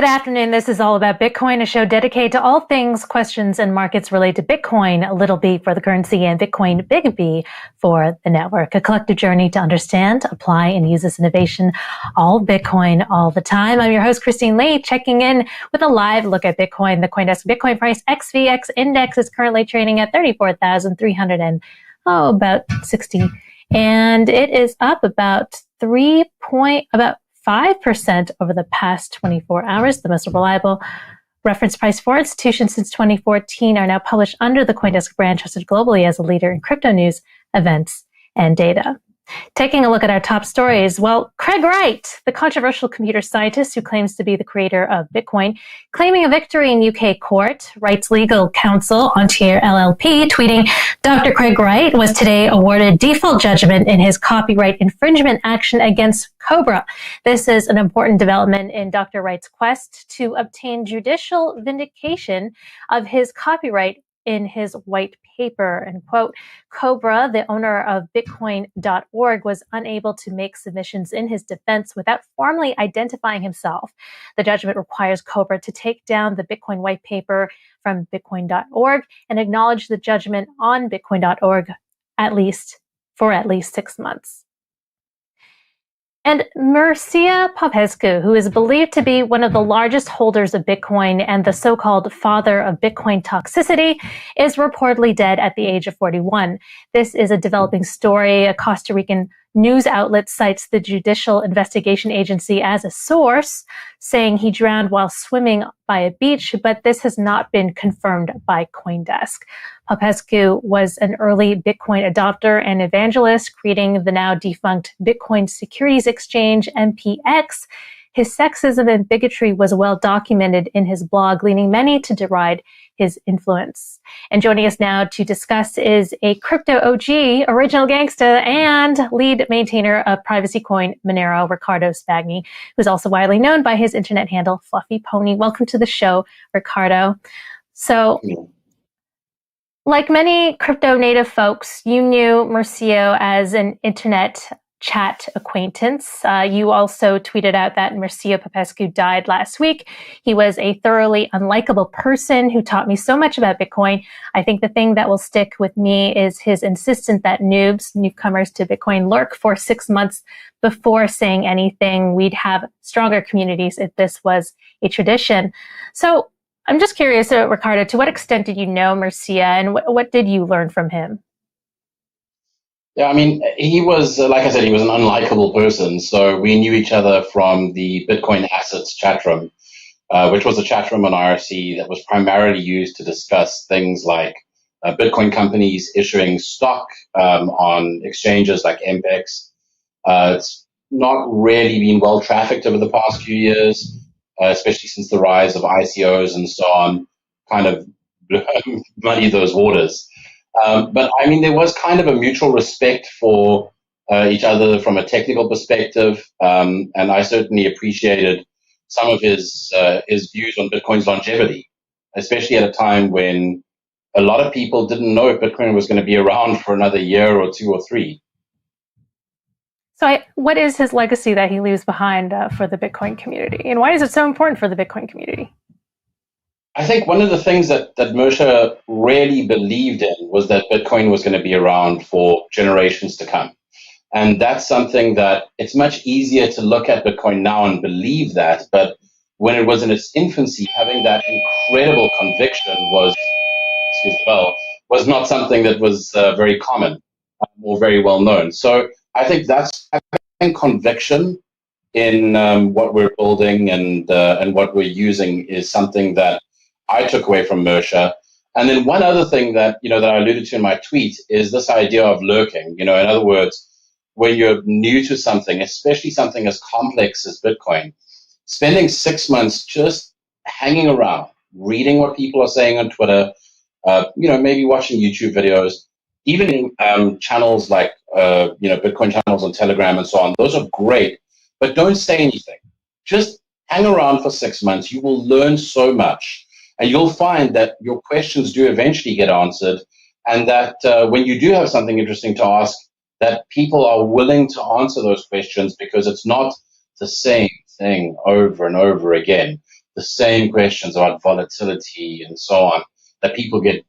afternoon. This is All About Bitcoin, a show dedicated to all things, questions, and markets related to Bitcoin, a little b for the currency, and Bitcoin, big B for the network. A collective journey to understand, apply, and use this innovation, all Bitcoin, all the time. I'm your host, Christine Lee, checking in with a live look at Bitcoin. The CoinDesk Bitcoin price XVX index is currently trading at 34,300 and about 60, and it is up about 5% over the past 24 hours. The most reliable reference price for institutions since 2014 are now published under the CoinDesk brand, trusted globally as a leader in crypto news, events, and data. Taking a look at our top stories, well, Craig Wright, the controversial computer scientist who claims to be the creator of Bitcoin, claiming a victory in UK court. Wright's legal counsel, Ontier LLP, tweeting, Dr. Craig Wright was today awarded default judgment in his copyright infringement action against Cobra. This is an important development in Dr. Wright's quest to obtain judicial vindication of his copyright in his white paper, and quote, Cobra, the owner of Bitcoin.org, was unable to make submissions in his defense without formally identifying himself. The judgment requires Cobra to take down the Bitcoin white paper from Bitcoin.org and acknowledge the judgment on Bitcoin.org for at least 6 months. And Mircea Popescu, who is believed to be one of the largest holders of Bitcoin and the so-called father of Bitcoin Toxicity, is reportedly dead at the age of 41. This is a developing story. A Costa Rican news outlet cites the Judicial Investigation Agency as a source, saying he drowned while swimming by a beach, but this has not been confirmed by CoinDesk. Popescu was an early Bitcoin adopter and evangelist, creating the now defunct Bitcoin Securities Exchange, MPX. His sexism and bigotry was well documented in his blog, leading many to deride his influence. And joining us now to discuss is a crypto OG, original gangsta, and lead maintainer of privacy coin Monero, Riccardo Spagni, who's also widely known by his internet handle, Fluffy Pony. Welcome to the show, Riccardo. So, like many crypto native folks, you knew Mircea as an internet chat acquaintance. You also tweeted out that Mircea Popescu died last week. He was a thoroughly unlikable person who taught me so much about Bitcoin. I think the thing that will stick with me is his insistence that newcomers to Bitcoin, lurk for 6 months before saying anything. We'd have stronger communities if this was a tradition. So I'm just curious, Riccardo, to what extent did you know Mircea, and what did you learn from him? Yeah, I mean, he was, like I said, he was an unlikable person. So we knew each other from the Bitcoin Assets chat room, which was a chat room on IRC that was primarily used to discuss things like Bitcoin companies issuing stock on exchanges like MPX. It's not really been well trafficked over the past few years, especially since the rise of ICOs and so on, kind of muddy those waters. But I mean, there was kind of a mutual respect for each other from a technical perspective, and I certainly appreciated some of his views on Bitcoin's longevity, especially at a time when a lot of people didn't know if Bitcoin was going to be around for another year or 2 or 3. So what is his legacy that he leaves behind for the Bitcoin community, and why is it so important for the Bitcoin community? I think one of the things that Mircea really believed in was that Bitcoin was going to be around for generations to come. And that's something that it's much easier to look at Bitcoin now and believe that. But when it was in its infancy, having that incredible conviction was not something that was very common or very well known. So I think that's conviction in what we're building and what we're using is something that I took away from Mircea. And then one other thing that, that I alluded to in my tweet is this idea of lurking. In other words, when you're new to something, especially something as complex as Bitcoin, spending 6 months just hanging around, reading what people are saying on Twitter, maybe watching YouTube videos, even channels like, Bitcoin channels on Telegram and so on. Those are great, but don't say anything. Just hang around for 6 months. You will learn so much. And you'll find that your questions do eventually get answered, and that when you do have something interesting to ask, that people are willing to answer those questions because it's not the same thing over and over again. the same questions about volatility and so on, that people get,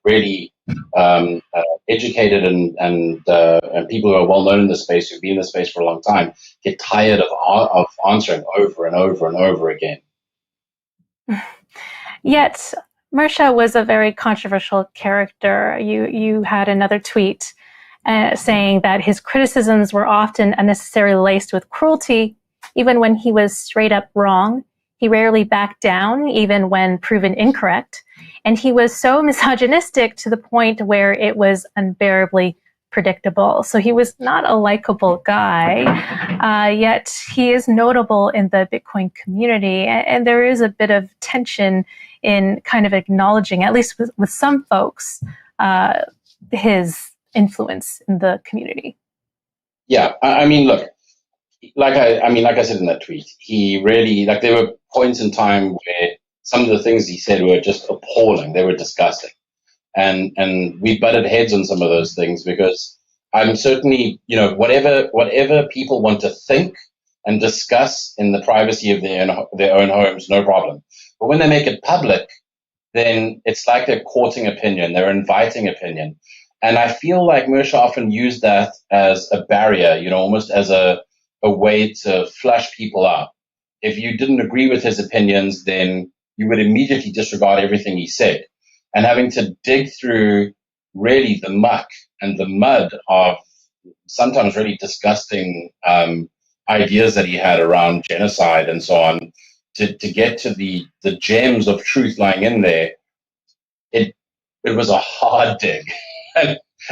really educated and people who are well known in the space, who've been in the space for a long time, get tired of answering over and over and over again. Yet, Mircea was a very controversial character. You had another tweet saying that his criticisms were often unnecessarily laced with cruelty, even when he was straight up wrong. He rarely backed down, even when proven incorrect. And he was so misogynistic to the point where it was unbearably predictable. So he was not a likable guy, yet he is notable in the Bitcoin community. And there is a bit of tension in kind of acknowledging, at least with some folks, his influence in the community. Yeah, I mean, look, like I said in that tweet, he really, like, there were points in time where some of the things he said were just appalling. They were disgusting. And we butted heads on some of those things because I'm certainly, whatever people want to think and discuss in the privacy of their own homes, no problem. But when they make it public, then it's like they're courting opinion, they're inviting opinion. And I feel like Mircea often used that as a barrier, almost as a way to flush people out. If you didn't agree with his opinions, then you would immediately disregard everything he said. And having to dig through really the muck and the mud of sometimes really disgusting ideas that he had around genocide and so on, to get to the gems of truth lying in there, it was a hard dig.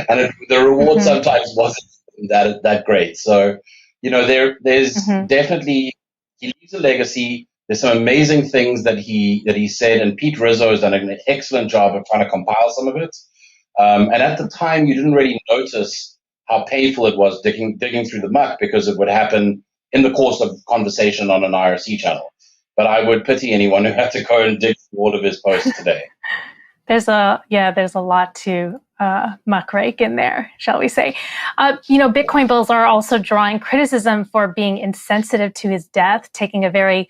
and the reward sometimes wasn't that great. So, there's definitely, he leaves a legacy. There's some amazing things that he said, and Pete Rizzo has done an excellent job of trying to compile some of it. And at the time, you didn't really notice how painful it was digging through the muck, because it would happen in the course of conversation on an IRC channel. But I would pity anyone who had to go and dig through all of his posts today. There's a lot to muckrake in there, shall we say. Bitcoin bulls are also drawing criticism for being insensitive to his death, taking a very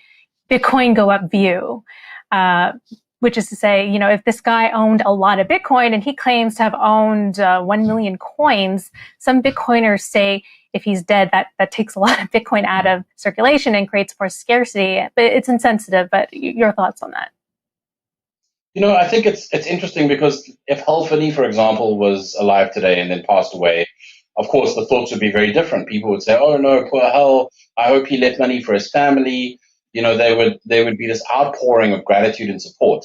Bitcoin go up view, which is to say, if this guy owned a lot of Bitcoin and he claims to have owned 1 million coins, some Bitcoiners say if he's dead, that takes a lot of Bitcoin out of circulation and creates more scarcity. But it's insensitive. But your thoughts on that? I think it's interesting because if Hal Finney, for example, was alive today and then passed away, of course, the thoughts would be very different. People would say, oh, no, poor Hal, I hope he left money for his family. There would be this outpouring of gratitude and support.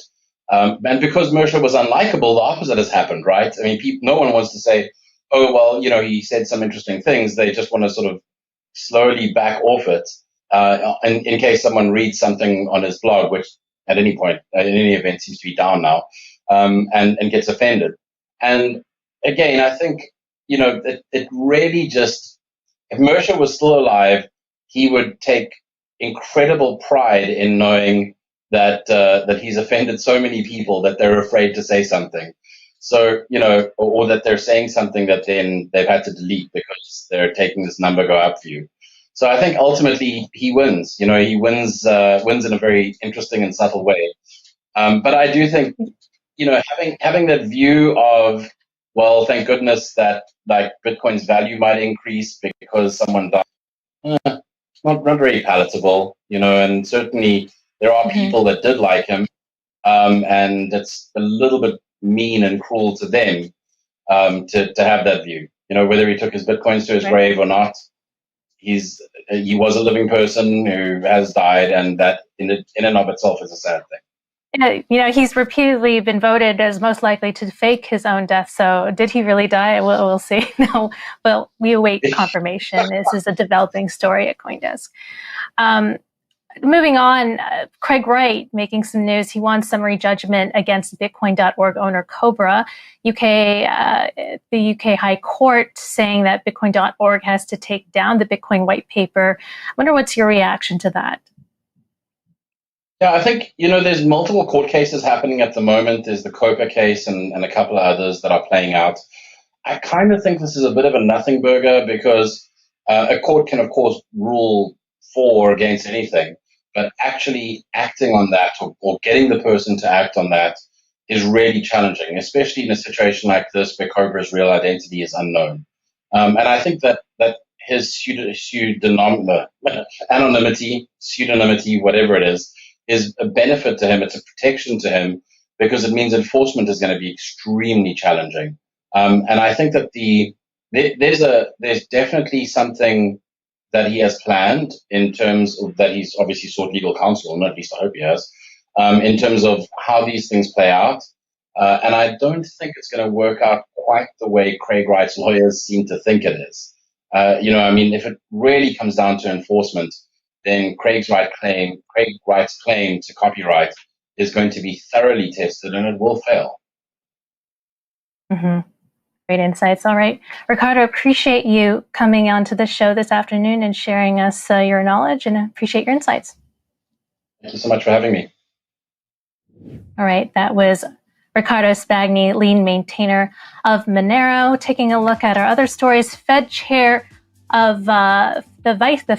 And because Mircea was unlikable, the opposite has happened, right? I mean, no one wants to say, oh, well, he said some interesting things. They just want to sort of slowly back off it in case someone reads something on his blog, which at any point, in any event, seems to be down now, and gets offended. And again, I think, it really just, if Mircea was still alive, he would take incredible pride in knowing that he's offended so many people that they're afraid to say something. So, or that they're saying something that then they've had to delete because they're taking this number go up view. So I think ultimately he wins. He wins in a very interesting and subtle way. But I do think, having that view of, well, thank goodness that like Bitcoin's value might increase because someone died. Not very palatable, and certainly there are people that did like him, and it's a little bit mean and cruel to them to have that view. Whether he took his Bitcoins to his grave or not, he was a living person who has died, and that in and of itself is a sad thing. He's repeatedly been voted as most likely to fake his own death. So did he really die? We'll see. No, well, we await confirmation. This is a developing story at CoinDesk. Moving on, Craig Wright making some news. He won summary judgment against Bitcoin.org owner Cobra. The UK High Court saying that Bitcoin.org has to take down the Bitcoin white paper. I wonder what's your reaction to that? Yeah, I think, there's multiple court cases happening at the moment. There's the Copa case and a couple of others that are playing out. I kind of think this is a bit of a nothing burger because a court can, of course, rule for or against anything. but actually acting on that or getting the person to act on that is really challenging, especially in a situation like this where Cobra's real identity is unknown. And I think that his pseudonymity, whatever it is a benefit to him. It's a protection to him because it means enforcement is going to be extremely challenging. And I think that there's definitely something that he has planned in terms of that he's obviously sought legal counsel, and at least I hope he has, in terms of how these things play out. And I don't think it's going to work out quite the way Craig Wright's lawyers seem to think it is. I mean, if it really comes down to enforcement, then Craig Wright's claim to copyright is going to be thoroughly tested and it will fail. Mm-hmm. Great insights. All right. Riccardo, appreciate you coming on to the show this afternoon and sharing us your knowledge, and appreciate your insights. Thank you so much for having me. All right. That was Riccardo Spagni, lead maintainer of Monero. Taking a look at our other stories, Fed chair of the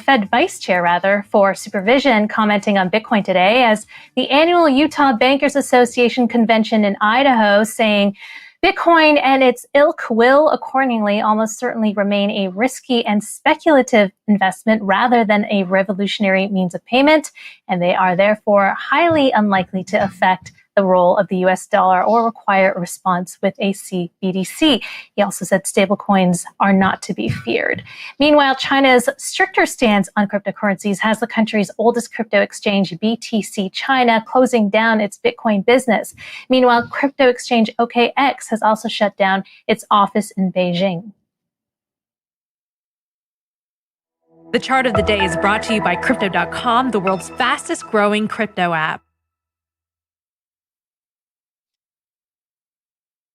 Fed vice chair rather for supervision commenting on Bitcoin today as the annual Utah Bankers Association convention in Idaho, saying Bitcoin and its ilk will accordingly almost certainly remain a risky and speculative investment rather than a revolutionary means of payment, and they are therefore highly unlikely to affect the role of the US dollar or require a response with a CBDC. He also said stablecoins are not to be feared. Meanwhile, China's stricter stance on cryptocurrencies has the country's oldest crypto exchange, BTC China, closing down its Bitcoin business. Meanwhile, crypto exchange OKX has also shut down its office in Beijing. The chart of the day is brought to you by Crypto.com, the world's fastest growing crypto app.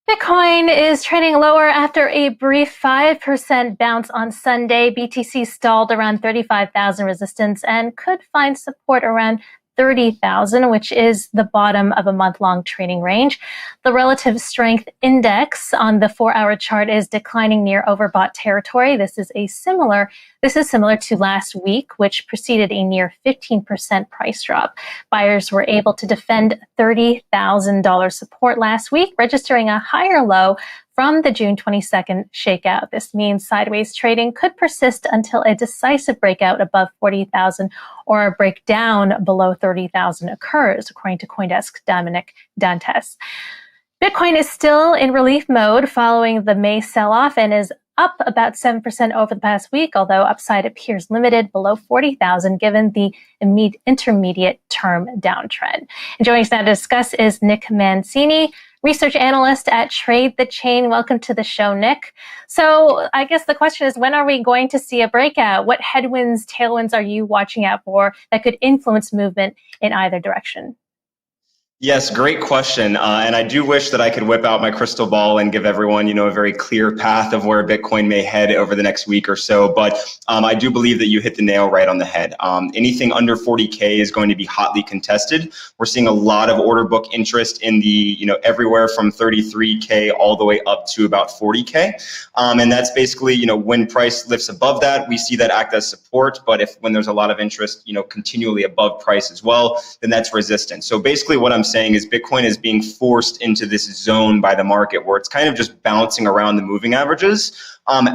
Bitcoin is trading lower after a brief 5% bounce on Sunday. BTC stalled around 35,000 resistance and could find support around 30,000, which is the bottom of a month-long trading range. The relative strength index on the 4-hour chart is declining near overbought territory. This is similar to last week, which preceded a near 15% price drop. Buyers were able to defend $30,000 support last week, registering a higher low from the June 22nd shakeout. This means sideways trading could persist until a decisive breakout above 40,000 or a breakdown below 30,000 occurs, according to CoinDesk Dominic Dantes. Bitcoin is still in relief mode following the May sell-off and is up about 7% over the past week, although upside appears limited below 40,000 given the intermediate term downtrend. And joining us now to discuss is Nick Mancini, research analyst at Trade the Chain. Welcome to the show, Nick. So I guess the question is, when are we going to see a breakout? What headwinds, tailwinds are you watching out for that could influence movement in either direction? Yes, great question. And I do wish that I could whip out my crystal ball and give everyone, a very clear path of where Bitcoin may head over the next week or so. But I do believe that you hit the nail right on the head. Anything under 40K is going to be hotly contested. We're seeing a lot of order book interest in the, everywhere from 33K all the way up to about 40K. And that's basically, when price lifts above that, we see that act as support. But when there's a lot of interest, continually above price as well, then that's resistance. So basically what I'm saying is Bitcoin is being forced into this zone by the market where it's kind of just bouncing around the moving averages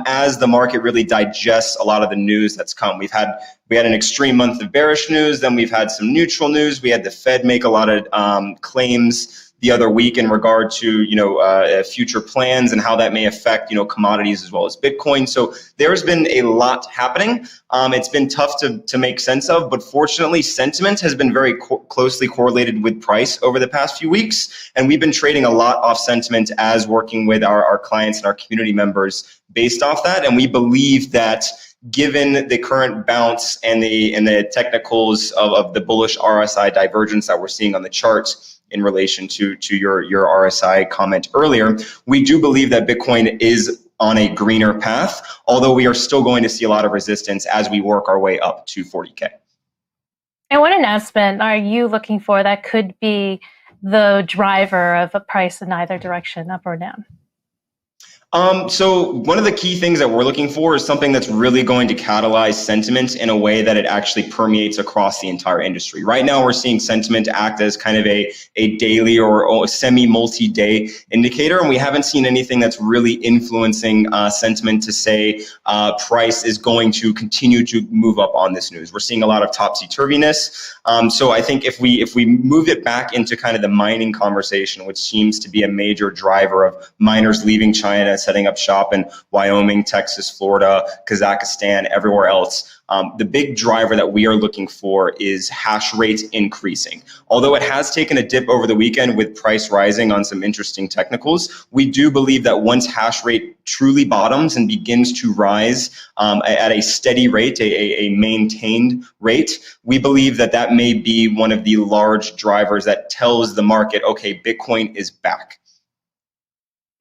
as the market really digests a lot of the news that's come. We had an extreme month of bearish news, then we've had some neutral news. We had the Fed make a lot of claims the other week in regard to future plans and how that may affect commodities as well as Bitcoin. So there's been a lot happening. It's been tough to make sense of, but fortunately sentiment has been very closely correlated with price over the past few weeks, and we've been trading a lot off sentiment as working with our clients and our community members based off that. And we believe that given the current bounce and the technicals of the bullish RSI divergence that we're seeing on the charts, in relation to your RSI comment earlier, we do believe that Bitcoin is on a greener path, although we are still going to see a lot of resistance as we work our way up to 40K. And what announcement are you looking for that could be the driver of a price in either direction, up or down? So one of the key things that we're looking for is something that's really going to catalyze sentiment in a way that it actually permeates across the entire industry. Right now, we're seeing sentiment act as kind of a daily or semi-multi-day indicator, and we haven't seen anything that's really influencing sentiment to say price is going to continue to move up on this news. We're seeing a lot of topsy-turviness. So I think if we move it back into kind of the mining conversation, which seems to be a major driver of miners leaving China, setting up shop in Wyoming, Texas, Florida, Kazakhstan, everywhere else. The big driver that we are looking for is hash rate increasing. Although it has taken a dip over the weekend with price rising on some interesting technicals, we do believe that once hash rate truly bottoms and begins to rise at a steady rate, a maintained rate, we believe that that may be one of the large drivers that tells the market, okay, Bitcoin is back.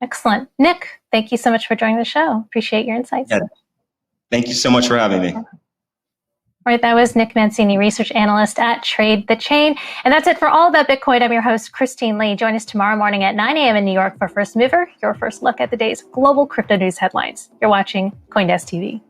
Excellent. Nick, thank you so much for joining the show. Appreciate your insights. Yeah. Thank you so much for having me. All right, that was Nick Mancini, research analyst at Trade the Chain. And that's it for All About Bitcoin. I'm your host, Christine Lee. Join us tomorrow morning at 9 a.m. in New York for First Mover, your first look at the day's global crypto news headlines. You're watching CoinDesk TV.